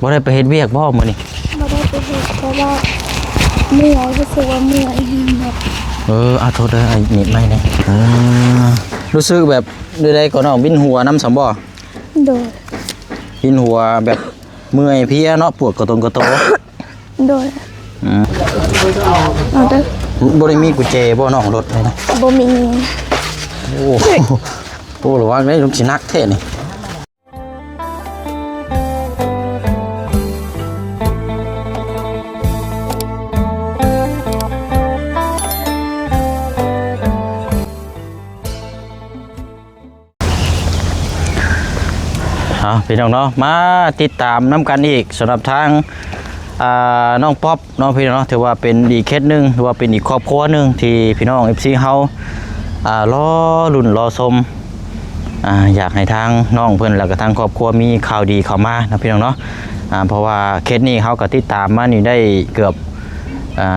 บ่ได้ไปเฮ็ดเวียกบ่มื้อนี้บ่ได้ไปเฮ็ดเพราะว่าเมื่อยรู้สึกว่าเมื่อยแฮงแบบเอาโทษเด้อไอ้นิดไม่ได้รู้สึกแบบใดๆก็น้องวินหัวน้ำสำบ่โดยวินหัวแบบเมื่อยเพลียเนาะปวดกระตงกระโตโดยเอาเด้อบ่ได้มีกุญแจบ่น้องรถเลยนะบ่มีโอ้โหระวังได้ลูกสินักแท้นี่พี่น้องเนาะมาติดตามน้ำกันอีกสำหรับทางน้องป๊อปน้องพี่น้องเนาะถือว่าเป็นอีกเคสหนึ่งถือว่าเป็นอีกครอบครัวหนึ่งที่พี่น้อง FC เฮารอรุ่นรอชมอยากให้ทางน้องเพื่อนแล้วก็ทางครอบครัวมีข่าวดีเข้ามานะพี่น้องเนาะเพราะว่าเคสนี้เขาก็ติดตามมานี่ได้เกือบ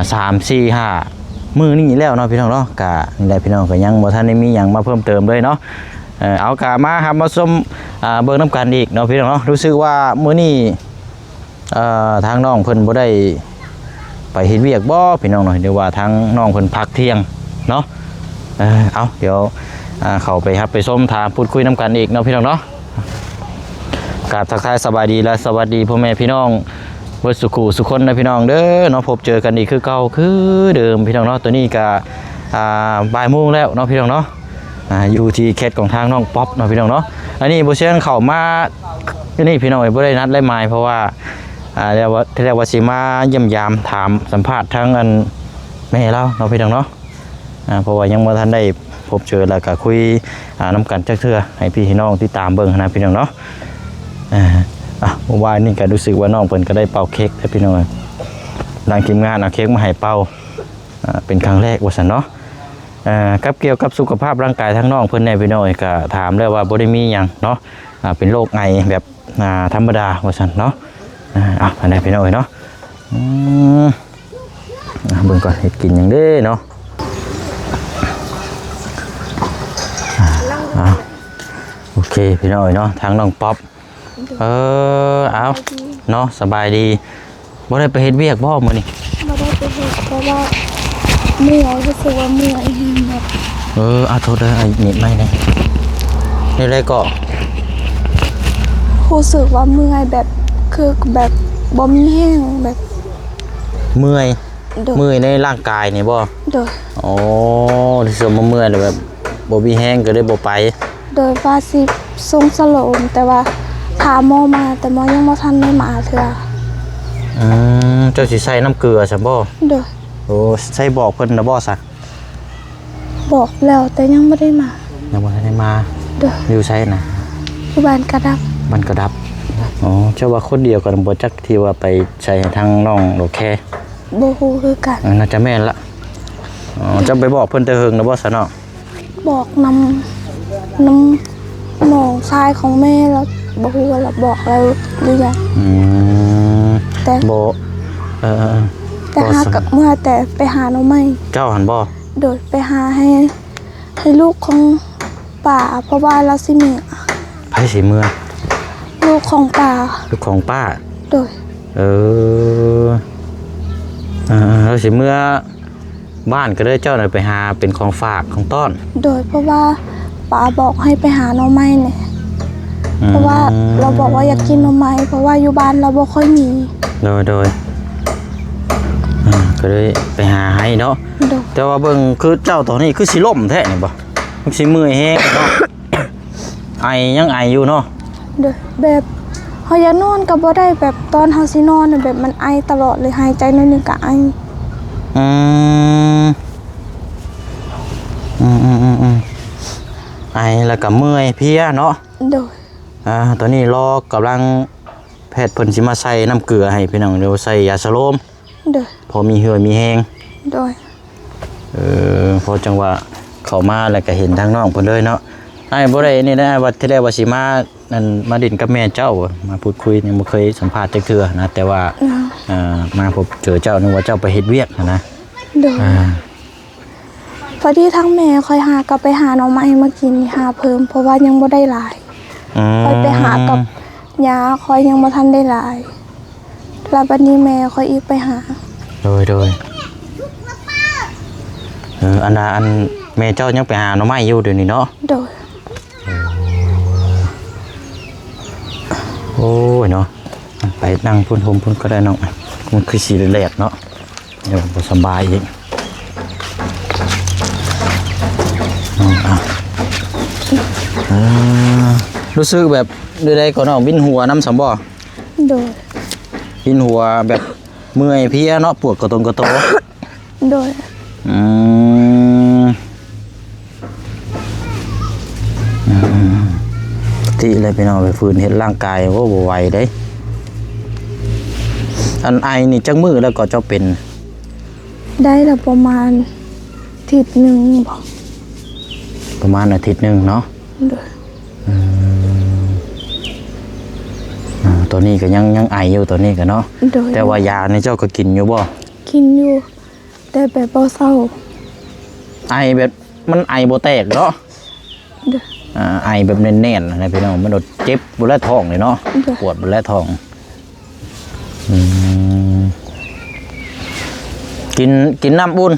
3-4-5 มื้อนี้แล้วเนาะพี่น้องเนาะกะนี่แหละพี่น้องก็ยังบ่ทันได้มีหยังมาเพิ่มเติมเลยเนาะเอากะมาครับมาชมเบิ่งน้ำกันอีกเนาะพี่น้องเนาะรู้สึกว่ามื้อนี้ทางน้องเพิ่นบ่ได้ไปเฮ็ดเวียกบ่พี่น้องเนาะเดี๋ยวว่าทางน้องเพิ่นพักเที่ยงเนาะเอาเดี๋ยวเข้าไปครับไปชมทางพูดคุยน้ำกันอีกเนาะพี่น้องเนาะกราบทักทายสบายดีและสวัสดีพ่อแม่พี่น้องเบิดสุขุสุคนนะพี่น้องเด้อเนาะพบเจอกันอีกคือเก่าคือเดิมพี่น้องเนาะตัวนี้ก็บ่ายโมงแล้วเนาะพี่น้องเนาะอยู่ที่เคสของทางน้องป๊อปเนาะพี่น้องเนาะอันนี้บ่เชิญเข้ามานี่พี่น้องบ่ได้นัดได้หมายเพราะว่าเรียกว่าสิมาเยี่ยมยามถามสัมภาษณ์ทั้งอันแม่เราเนาะพี่น้องเนาะเพราะว่ายังบ่ทันได้พบเจอแล้วก็คุยน้ำกันจักเทื่อให้พี่น้องที่ตามเบิ่งนะพี่น้องเนาะเมื่อวานนี่ก็รู้สึกว่าน้องเพิ่นก็ได้เป่าเค้กพี่น้องทางทีมงานเอาเค้กมาให้เป่าเป็นครั้งแรกว่าซั่นเนาะกับเกี่ยวกับสุขภาพร่างกายทั้งน้องเพิ่นในพี่น้องก็ถามแล้วว่าบ่ได้มีหยังเนาะเป็นโรคไอแบบธรรมดาว่าซั่นเนาะอันนี้พี่น้องเนาะเบิ่งก่อนเฮ็ดกินหยังเด้เนาะโอเคพี่น้องเนาะทางน้องป๊อปเอาเนาะสบายดีบ่ได้ไปเฮ็ดเวียกบ่มื้อนี้บ่ได้ไปเฮ็ดเพราะว่าเมื่อยรู้สึกว่าเมื่อยแฮงแบบเอาโทษเด้อไอ้นิดไม่ได้นี่ได้ก็รู้สึกว่าเมื่อยแบบคือแบบบ่มีแห้งแบบเมื่อยในร่างกายนี่บ่โดยรู้สึกว่าเมื่อยแบบบ่มีแห้งก็เลยบ่ไปโดยว่าสิทรงสโลมแต่ว่าถามหมอมาแต่หมอยังบ่ทันได้มาเทื่อเจ้าสิใส่น้ำเกลือซะบ่โดยใส่บอกเพิ่นนะบ่ซะบอกแล้วแต่ยังบ่ได้มาโดยอยู่ไสนะอยู่บ้านกระดับเจ้าว่าคนเดียวกันบ่จักที่ว่าไปใช้ทางน้องโอเคบ่ฮู้คือกันน่าจะแม่นละจะไปบอกเพิ่นแต่เฮิงนะบ่ซะเนาะบอกนำน้องชายของแม่แล้วบ่ฮู้ว่าเราบอกแล้วหรือยังแต่บ่แต่หากับเมื่อแต่ไปหาน้องใหม่เจ้าหันบ่โดดไปหาให้ลูกของป่าเพราะว่าเราสิมีไผสิเมื่อลูกของป้าโดยเราสิเมื่อบ้านก็ได้เจ้าหน่อยไปหาเป็นของฝากของต้อนโดยเพราะว่าป้าบอกให้ไปหาหน่อไม้เนี่ยเพราะว่าเราบอกว่าอยากกินหน่อไม้เพราะว่าอยู่บ้านเราบ่ค่อยมีโดยก็เลยไปหาให้เนาะแต่ว่าเบิ่งคือเจ้าตัวนี้คือสิล่มแท้นี่บ่มันสิเมื่อยแฮงเนาะไอยังไออยู่เนาะโดยแบบเฮาอยากนอนก็บ่ได้แบบตอนเฮาสินอนแบบมันไอตลอดเลยหายใจน้อยนึงก็ไอไอแล้วก็เมื่อยเพลียเนาะโดยตอนนี้รอกำลังแพทย์เพิ่นสิมาใส่น้ำเกลือให้พี่น้องเดี๋ยวใส่ยาสโลมโดยพอมีเหื่อมีแห้งโดยพอจังหวะเข้ามาแล้วก็เห็นทางน้องเพิ่นเลยเนาะไอ้บ่ได้นี่นะว่าที่แรกว่าสิมานั่นมาดินกับแม่เจ้ามาพูดคุยยังบ่เคยสัมภาษณ์จักเทื่อนะแต่ว่ามาพบเจอเจ้านึกว่าเจ้าไปเฮ็ดเวียกนะโดยพอดีทั้งแม่คอยหากลับไปหาน้องไม้มากินหาเพิ่มเพราะว่ายังบ่ได้หลายคอยไปหากับยาคอยยังบ่ทันได้หลาย แล้วบัดนี้แม่ค่อยอีกไปหา โดยอันแม่เจ้ายังไปหาหน่อไม้อยู่เดี๋ยวนี้เนาะ โดย โอ้ยเนาะไปนั่งพุ่นพุ่นก็ได้น้องมันคือสีแหลกเนาะเดี๋ยวบ่สบายอีกรู้สึกแบบใดๆก็น้องวินหัวน้ำสำบ่ โดย วินหัวแบบเมื่อยเพลียเนาะปวดกระตงกระโต โดย อืมที่อะไรไปน้องไปฟื้นเห็นร่างกายว่าบ่ไหวได้อันไอนี่จังมือแล้วก็เจ้าเป็น ได้ละประมาณอาทิตย์หนึ่งบอก ประมาณอาทิตย์หนึ่งเนาะ โดย ตัวนี้ก็ยังไออยู่ตัวนี้ก็เนาะ โดย แต่ว่ายาในเจ้าก็กินอยู่บ่ กินอยู่แต่แบบเบาเศร้า ไอแบบมันไอบ่แตกเนาะ โดย ไอแบบแน่นๆนะพี่น้องมันโดดเจ็บบนแลท้องเลยเนาะ จ้ะ ปวดบนแลท้องกินน้ำอุ่น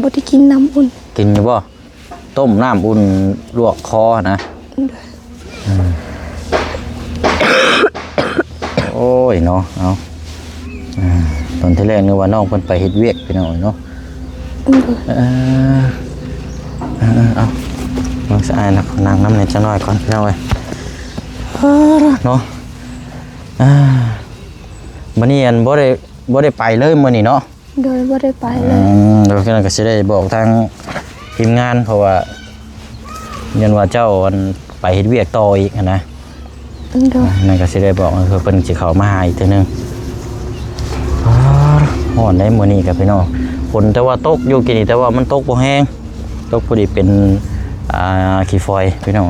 บ่ได้กินน้ำอุ่น กินอยู่บ่ต้มน้ำอุ่นลวกคอนะ โดย โอ้ยเนาะเอาตอนที่แรกนึกว่าน้องเพิ่นไปเฮ็ดเวียกพี่น้องเนาะ โดย เอาลองสะอายนะนั่งน้ำในจังน้อยก่อนพี่น้องเอ้ยเนาะมื้อนี้อันบ่ได้ไปเลยมื้อนี้เนาะ โดยบ่ได้ไปเลย เดี๋ยวก็สิได้บอกทางทีมงานเพราะว่ายันว่าเจ้าวันไปเฮ็ดเวียกต่ออีกนะ โดย นั่นก็สิได้บอกคือเพิ่นสิเข้ามาหาอีกเทื่อนึงฮ้อนได้มื้อนี้กับพี่น้องฝนแต่ว่าตกอยู่กินนี่แต่ว่ามันตกบ่แห้งตกพอดีเป็นขี้ฝอยพี่น้อง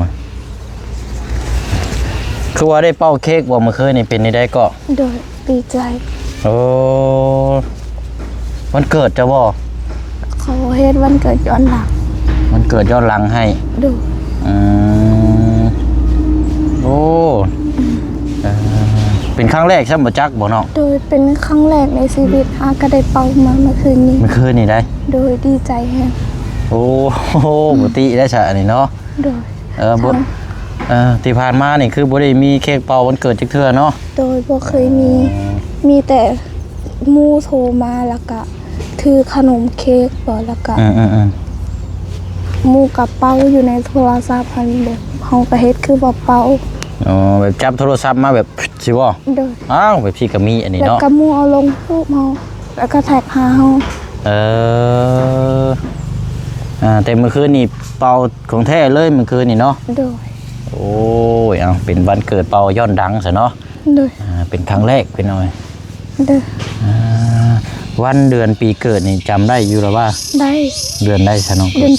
คือว่าได้เป้าเค้กบ่เมื่อคืนนี่เป็นได้ก็ โดยดีใจ โอ้วันเกิดจะบ่ เขาเฮ็ดวันเกิดย้อนหลัง มันเกิดย้อนหลังให้ โดย โอ้เป็นครั้งแรกใช่ไหมจักบ่เนาะ โดยเป็นครั้งแรกในชีวิตอาก็ได้เป่ามาเมื่อคืนนี้ เมื่อคืนนี่ได้ โดยดีใจแฮะ โอ้โหบุติได้ฉะนี่เนาะ โดย บุที่ผ่านมานี่คือบ่ได้มีเค้กเป่าวันเกิดจักเทื่อเนาะ โดยบ่เคยมีแต่หมู่โทรมาแล้วก็ถือขนมเค้กบ่แล้วก็หมู่กับเป้าอยู่ในโทรศัพท์พันแบบเฮาก็เฮ็ดคือบ่เป้า อ๋อแบบจับโทรศัพท์มาแบบสิบ่ โดย อ้าวแบบพี่ก็มีอันนี้ แล้ว เนาะ ก็หมู่เอาลงรูปเฮาแล้วก็แท็กหาเฮา แต่เมื่อคืนนี่เป่าของแท้เลยเมื่อคืนนี่เนาะ โดย โอ้ยเอาเป็นวันเกิดเป่าย้อนดังซะเนาะ โดย เป็นครั้งแรกเป็นหน่อย โดย วันเดือนปีเกิดนี่จำได้อยู่แล้วว่า ได้ เดือนได้ซะน้อง เดือน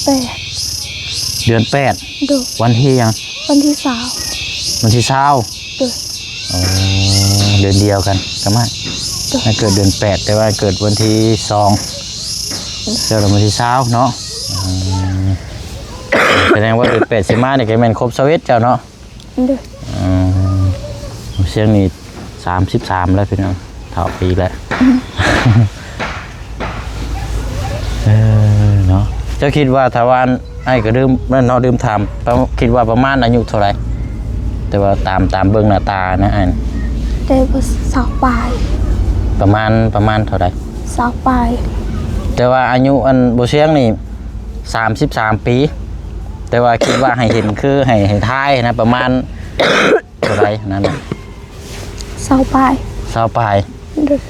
เดือน 8โดย 8วันที่ยัง วันที่ วันที่20 3โดย เดือนเดียวกันก็มาถ้าเกิดเดือน8แต่ว่าเกิดวันที่2เจอวันที่20เนาะแสดงว่าเดือน8สิมาเนี่ยก็แม่นครบ21เจ้าเนาะ โดย เสียงนี่33แล้วพี่น้องเท่าปีแล้วเนาะเจ้าคิดว่าถ้าว่าไอ้ก็ดื่มนั่นเนาะดื่มถามคิดว่าประมาณอายุเท่าไหร่แต่ว่าตามเบิ่งหน้าตานะอัน ได้บ่สาวปลาย ประมาณเท่าไหร่ สาวปลาย แต่ว่าอายุอันบ่เสียงนี่33 ปี แต่ว่าคิดว่าให้เห็นคือให้ทายนะประมาณ เท่าไหร่นั่นน่ะ สาวปลาย 20ปลาย โดย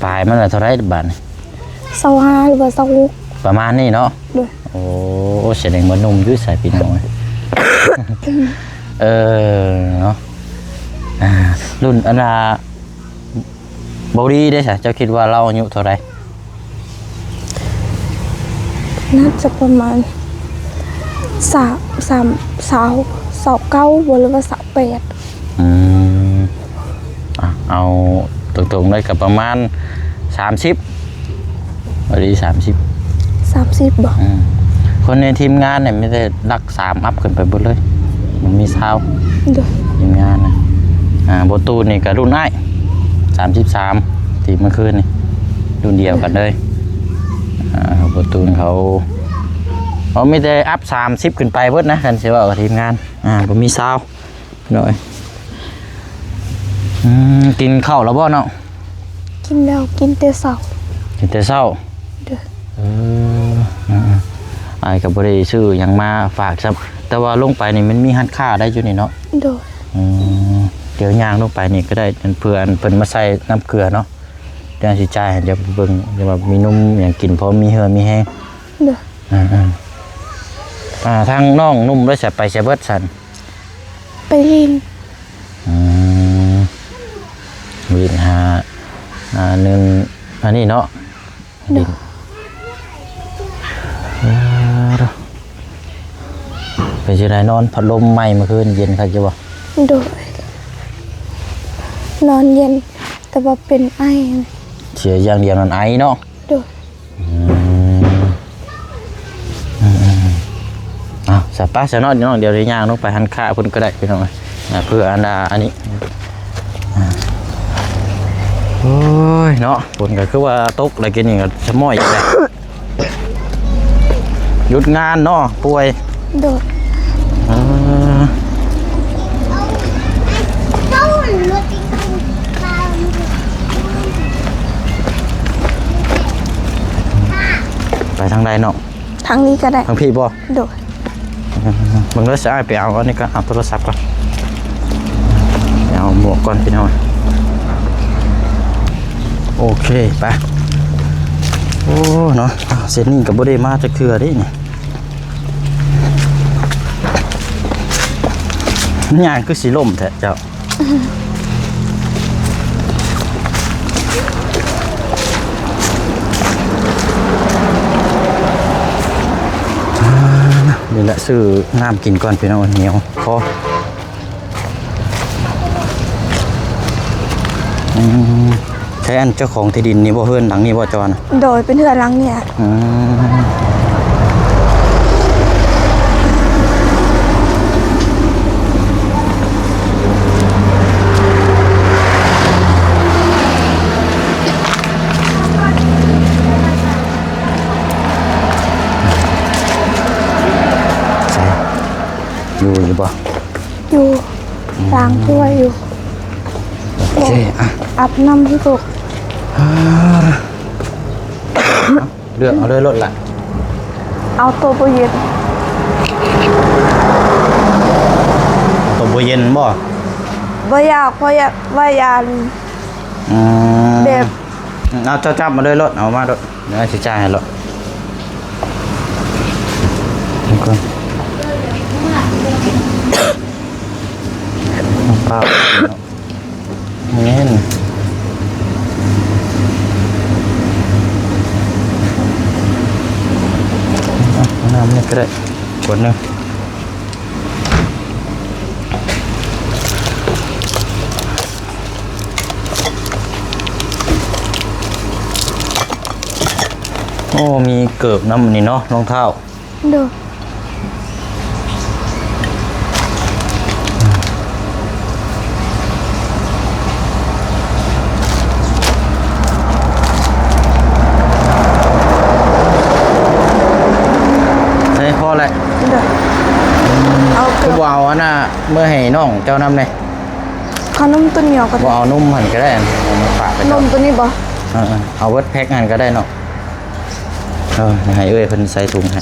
ปลายมันละเท่าไหร่บาดนี้ สาว5หรือว่าสาว6 ประมาณนี้เนาะ โดย โอ้แสดงว่านุ่มอยุ่ยใส่พี่น้อง เนาะรุ่นอันน่ะบอดี้ได้ใช่เจ้าคิดว่าเราอายุเท่าไหร น่าจะประมาณสาวเก้าหรือว่าสาว8 เอาตรงๆได้กับประมาณ30บอดี้30บ่ คนในทีมงานเนี่ยไม่ได้รัก3อัพขึ้นไปหมดเลยมันมีเท้า โดย ทีมงานนะโบตูนนี่กับรุ่นอ้าย 33ที่เมื่อคืนนี่รุ่นเดียวกันเลยประตูนเขาไม่ได้อัพ30ขึ้นไปเบิดนะกันสิว่ากับทีมงานผมมีซาวหน่อยกินข้าวแล้วบ่เนาะกินแล้วกินแต่เช้ากินแต่เช้าเด้อไอ้กับบ่ได้ซื้อหยังมาฝากครับแต่ว่าลงไปนี่มันมีหันค่าได้อยู่นี่เนาะโดยเดี๋ยวย่างลงไปนี่ก็ได้เพื่อนเพิ่นมาใส่น้ำเกลือเนาะเดี๋ยวสิจ่ายเดี๋ยวเบิ่งเดี๋ยวว่ามีนมอย่างกินพอมีเหือมีแห้งเด้อทางน้องนุ่มด้วยไปเบิดสันไปลินวินหนึ่งอันนี้เนาะดินไปจะได้นอนพัดลมไหม้เมื่อคืนเย็นครับจ้ะบ่โดยนอนเย็นแต่ว่าเป็นไอเสียอย่างเดียวนอนไอเนาะโดยสับปะสะนอดน้องเดี๋ยวได้ย่างลงไปหันค่าเพิ่นก็ได้พี่น้องเพื่ออันนี้โอ้ยเนาะฝนก็คือว่าตกอะไรกินนี่ก็ชะม้อยอย่างไรหยุดงานเนาะป่วยโดดไปทางใดเนาะทางนี้ก็ได้ทางพี่บ่โดดมึงเลิกจะไปเอาอันนี้ก็เอาโทรศัพท์ก่อนเอาหมวกก่อนพี่น้อยโอเคไปโอ้เนาะเสร็จนี่กับบ่ได้มาจะคือได้นี่งานคือสีล่มแท้เจ้านี่แหละซื้อน้ำกินก่อนพี่น้องเหนียวพอใช้อันเจ้าของที่ดินนี่บ่เฮือนหลังนี้บ่จอนโดยเป็นเฮือนหลังเนี่ยอยู่บ่อยู่ล้างถ้วยอยู่โอเคอาบน้ำที่ตกเลือกเอาเลยรถละเอาตัวเย็นตัวเย็นบ่อยากเพราะอยากว่ายานแบบเอาเจ้าจับมาเลยรถเอามารถเดี๋ยวสิจ่ายให้รถเปล่าเงี้ยน้ำนี่ก็ได้ขวดนึงโอ้มีเกิบน้ำนี่เนาะรองเท้าดูคือบ่เอาอันน่ะเมื่อให้น้องเจ้านำเลยขนมตัวเหนียวก็ได้บ่เอานุ่มหันก็ได้มาฝากไปนมตัวนี้บ่เอาเวิร์ดแพ็คหันก็ได้เนาะให้เอ้ยเพิ่นใส่ถุงให้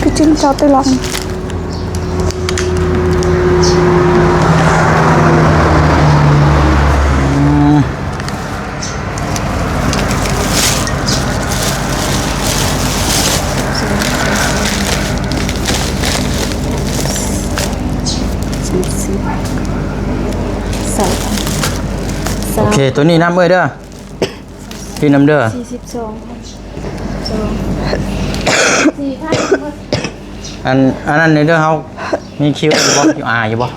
พี่จิ้มเจ้าไปลองโอเคตัวนี้น้ำเอ้ยเด้อที่น้ำเด้ออันนั้นในเด้อเฮามีคิวอยู่บ่อยู่อยู่บ่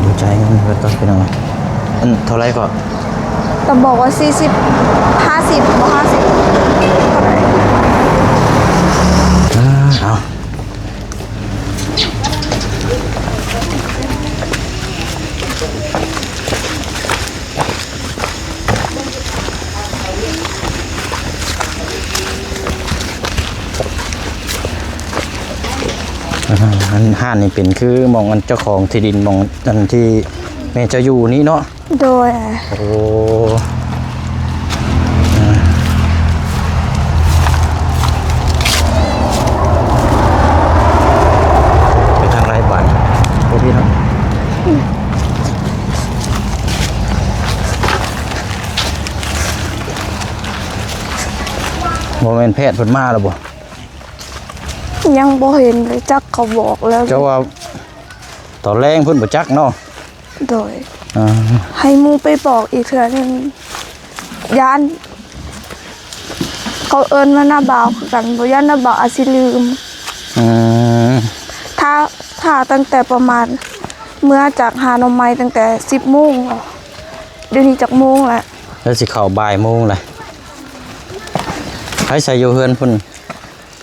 ดูใจเงินเพิ่นต้องเป็นอะไรเท่าไรก็แต่บอกว่า40 50บ่ อันห้านนี่เป็นคือหมองอันเจ้าของที่ดินหมองอันที่แม่เจะอยู่นี่เนาะ โดย โอ้ไปทางไรบ้านโอ้พี่เนาะโมเมนแพทย์เพิ่นมาแล้วบ่ ยังบ่เห็นเลยจักเขาบอกแล้ว เจ้าว่าตอนแรงเพิ่นบ่จักเนาะ โดย อ่า ให้หมูไปบอกอีกเทื่อหนึงย่านเขาเอิ้นว่าหน้าบ่าวคือกันบ่ย่านหน้าบ่าวอาจสิลืม อืม ถ้าตั้งแต่ประมาณเมื่อจากหาหน่อไม้ตั้งแต่ 10:00 นเดี๋ยวนี้จักโมงแล้ว แล้วสิเข้าบ่ายโมงแหละให้ใส่อยู่เฮือนพุ่น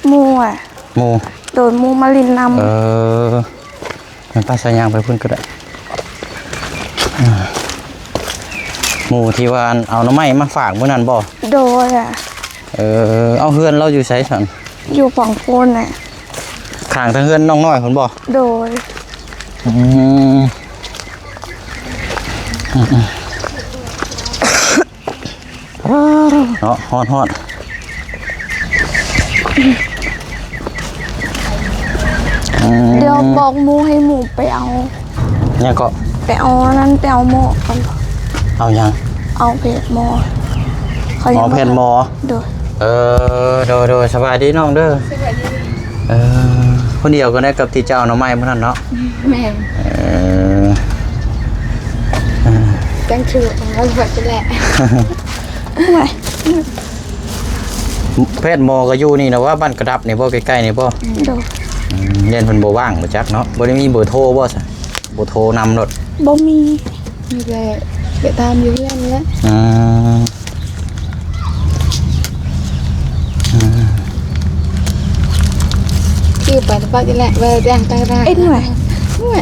หมู่อ่ะ หมู่ โดนหมู่มาลินนำ มันป้าสายยางไปพุ่นก็ได้หมู่ที่ว่าเอาหน้ำไม้มาฝากเมื่อนั้นบ่ โดยอ่ะ เอาเฮือนเราอยู่ไสสัน อยู่ฝั่งโคนน่ะ ข้างทางเฮือนน้องน้อยพุ่นบ่ โดย อืมเนาะฮอดเดี๋ยวบอกหมูให้หมูไปเอา เนี่ยก็ ไปเอาอันนั้นไปเอาหม้อก่อน เอายัง เอาเพจหม้อเขา หม ยั อง เพนหมอ โดย โดยสบายดีน้องเด้อคนเดียวก็ได้กับที่เจ้าหน้ำไม้เมื่อนั้นเนาะ แม่จังคือของเราแบบนี้แหละ ไม่ เพศหมอก็อยู่นี่นะว่าบ้านกระดับนี่บ่ใกล้ๆนี่บ่ โดย เรียนเพิ่นบ่ว่างบ่จักเนาะบ่ได้มีเบอร์โทรบ่ซะเบอร์โทรนำรถ บ่มี มีแต่ไปตามอยู่เรื่องนี้แหละ คือไปตะปักนี่แหละเวลาแดงตาได้ เอ็นหน่อย แม่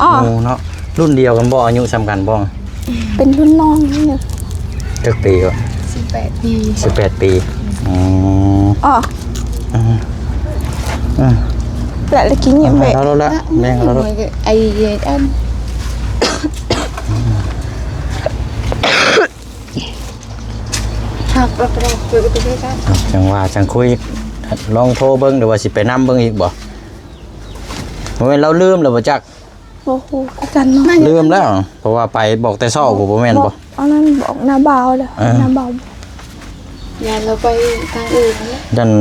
อ๋อ หมู่เนาะรุ่นเดียวกันบ่อายุซ้ำกันบ่ เป็นรุ่นน้องนี่เนี่ย จักปีวะ 18 ปี 18 ปีอ๋อ อ๋อ อ่า แล้วตะกี้เงียบไป เอาละแม่งเอาละ ไอ้เย็ดอันหักเราไปคุยกันด้วยกัน จังว่าจังคุยลองโทรเบิ่งเดี๋ยวว่าสิไปนํเบิ่งอีกบ่บ่แม่นเราลืมแล้วบ่จัก โอ้โหกันเนาะ ลืมแล้ว เพราะว่าไปบอกแต่เช้าบ่แม่นบ่ เอานั้นบอกหน้าบ่าวเลยหน้าบ่าวย ายเราไปทางอื่นแล้ว ยัน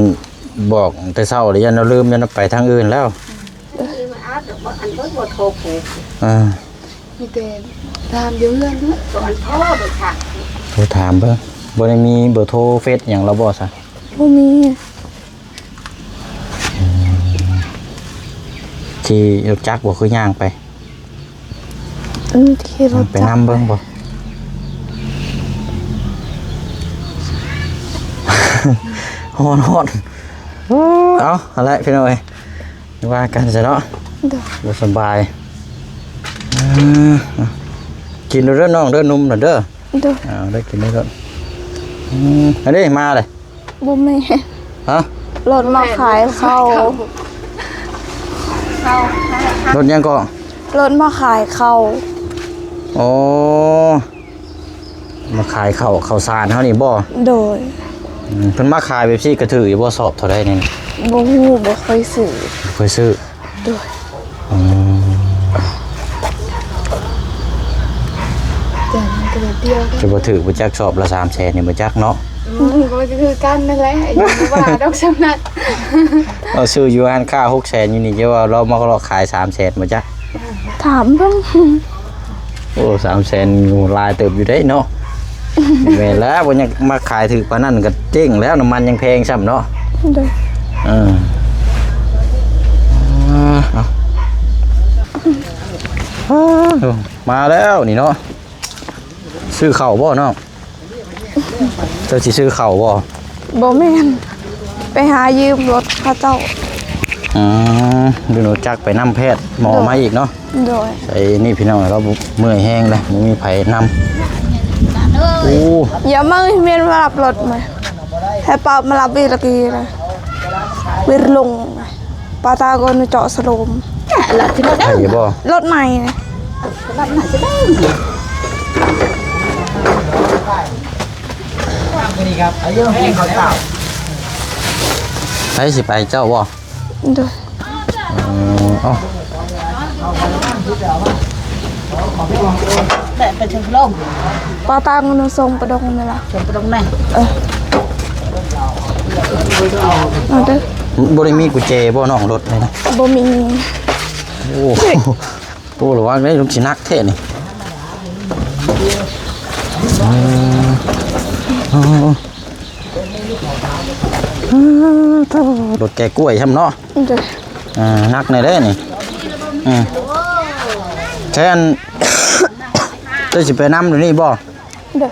บอกแต่เช้าหรือยันเราลืมยันเราไปทางอื่นแล้วมีแต่ตามอยู่เรื่องนี้ โทรถามเบิ่งบ่ได้มีเบอร์โทรเฟซหยังเราบ่ซะ บ่มี ที่รถจักรบ่คือย่างไป ที่รถ ไปนํเบิ่งบ่ ฮอดเอาอะไรพี่น้อยว่ากันซะเนาะ เด้อ บ่สบายกินเด้อน้องเด้อนุ่มน่ะเด้อ เด้อ เอาได้กินได้ก่อนอันนี้มาเลย บ่แม่ ฮะ รถมาขายข้าว รถยังก็ รถมาขายข้าว โอ้มาขายข้าวสารเฮานี่บ่ โดย เพิ่นมาขายแบบซี่กระถืออยู่บ่สอบเท่าใดนี่ บ่ฮู้บ่เคยซื้อ เคยซื้อ โดย แต่มันก็แบบเดียวกัน จะบ่ถือบ่จักสอบละ300,000นี่บ่จักเนาะ มันก็คือกันนั่นแหละอยู่ว่าดอกสำนัก เอาซื้ออยู่ร้านค้า600,000อยู่นี่จะว่าเรามาเราขาย300,000บ่จัก ถามเพิ่ง โอ้300,000อยู่หลายเติบอยู่เด้เนาะแม่นแล้วบ่ยังมาขายถือปานนั้นก็เจ๊งแล้วน้ำมันยังแพงซ้ำเนาะ โดย มาแล้วนี่เนาะซื้อเข่าวบ่เนาะเจ้าสิซื้อเข่าวบ่ บ่แม่นไปหายืมรถเขาเจ้า ดูหนูจักไปนำแพทย์หมอมาอีกเนาะ โดย ไอ้นี่พี่น้องเราเมื่อยแห้งเลยไม่มีไผนำโอ้ อย่ามาเมียนมารับรถมาให้ป้ามารับอีกละกี้นะ วิรลงปาตาก็นเจาะสโลม là thì nó ใช่ đâu บ่ รถใหม่นะ làm lại cái đâu ไปสิไปเจ้าบ่ โดย เอ้า để phải trường lông ปาตาก็นทรงประดงนี่ล่ะ trường cái đông này เอาเด้อ บ่ได้มีกุญแจบ่น้องรถเลยนะ บ่มี โอ้โหระวังได้ลูกสินักแท้นี่รถแกกล้วยทำเนาะ โดย นักในได้นี่แค่นจะสิไปนำอยู่นี่บ่ โดย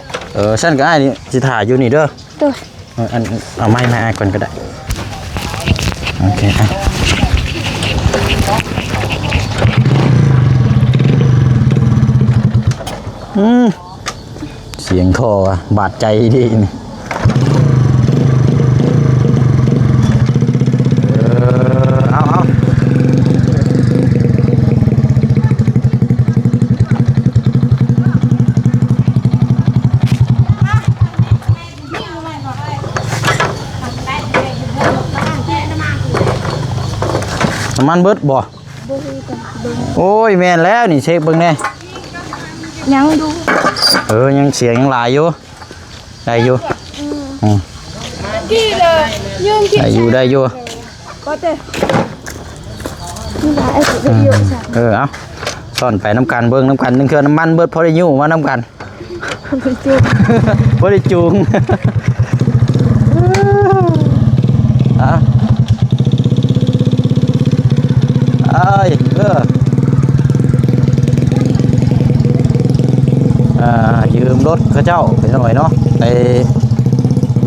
ฉันก็อ้ายนี่สิถ่ายอยู่นี่เด้อ โดย อันเอาไม้มาอ้ายก่อนก็ได้โอเคอ่ะเสียงคออะบาดใจดีนี่เอาน้ำมันเบิดบ่ บ่มีกันเบิ่ง โอ้ยแม่นแล้วนี่เช็คเบิ่งแน่ ยังดู ยังเสียงยังหลายอยู่ได้อยู่ กี่เลยยืมกี่ ได้อยู่ ก็เด้นี่ล่ะไอ้สิเยอะๆจ้ะ เอาซ่อนไปน้ำกันเบิ่งน้ำกันนึงคือน้ำมันเบิดพอได้อยู่มาน้ำกัน ไปจุก พอได้จูงอ่ะเอ้ยยืมรถเขาเจ้าไปหน่อยเนาะไป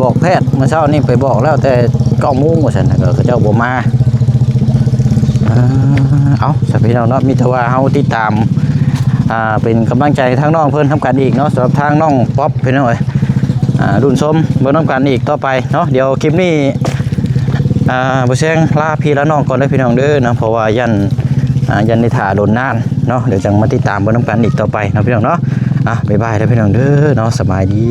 บอกแพทย์เมื่อเช้านี่ไปบอกแล้วแต่9 โมงว่าซั่นก็เขาเจ้าบ่มาเอาสักพี่น้องเนาะมีแต่ว่าเฮาติดตามเป็นกำลังใจทางน้องเพิ่นทำกันอีกเนาะสำหรับทางน้องป๊อปพี่น้องเอ้ยรุ่นส้มเบิ่งนำกันอีกต่อไปเนาะเดี๋ยวคลิปนี้บ่แซงลาพี่และน้องก่อนเด้อพี่น้องเด้อเนาะเพราะว่ายันในท่าโดนนานเนาะเดี๋ยวจังมาติดตามเบิ่งนำกันอีกต่อไปเนาะพี่น้องเนาะบ๊ายบายเด้อพี่น้องเด้อเนาะสบายดี